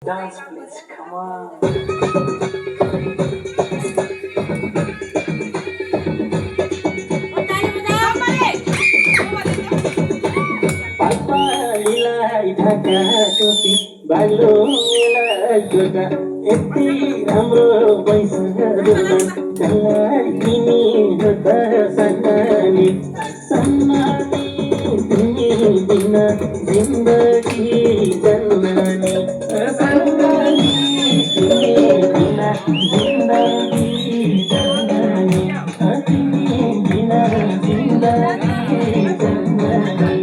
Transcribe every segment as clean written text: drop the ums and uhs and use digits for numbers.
Dance, please. Come on. पापालीलाई Dhaka टोपी बालोलाई जोटा यति राम्रो पैसाहरूमा कसलाई तिमी हो त सम्मानी सम्मानी तिमी बिना जिन्दगी जन्मानी सम्मानी तिमी बिना जिन्दगी जन्मानी तिमी बिना जिन्दगी जन्मानी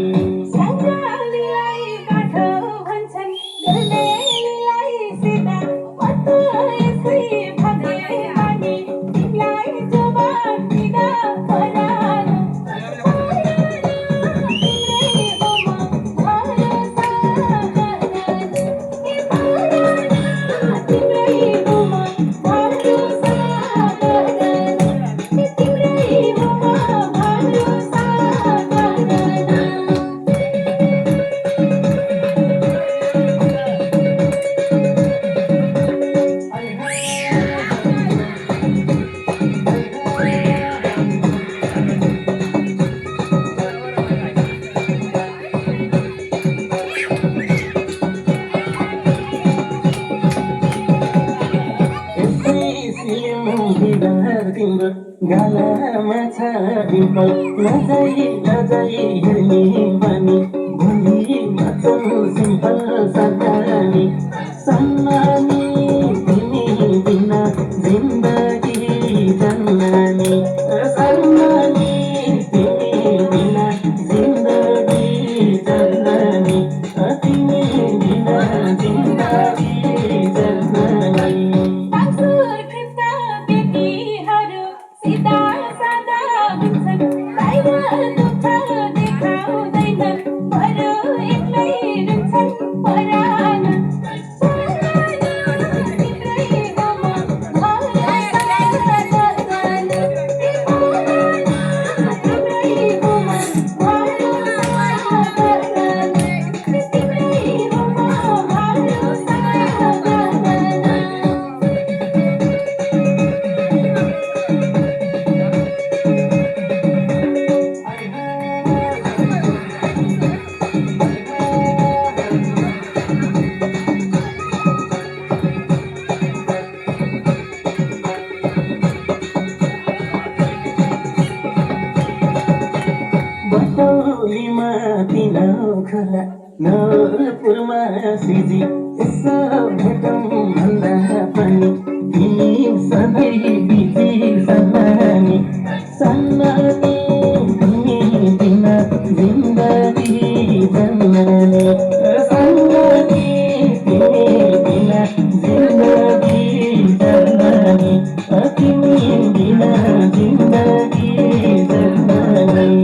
तिम्रो गालामा छ डिम्पल नजाई नजाई हेर्ने बानी भोलिमा चल सिम्पल सन्तानी सम्मानी तिमी बिना जिन्दगी जन्मानी सम्मानी तिमी बिना जिन्दगी जन्मानी तिमी बिना जिन्दगी जन्मानी बटौलीमा तिनौ खोला नवलपुरमा सिजी यसो भेटौँ भन्दा पनि तिमी सधैँ बिजी सम्मानी सम्मानी तिमी बिना जिन्दगी जन्मानी सम्मानी तिमी बिना जिन्दगी जन्मानी तिमी बिना जिन्दगी जन्मानी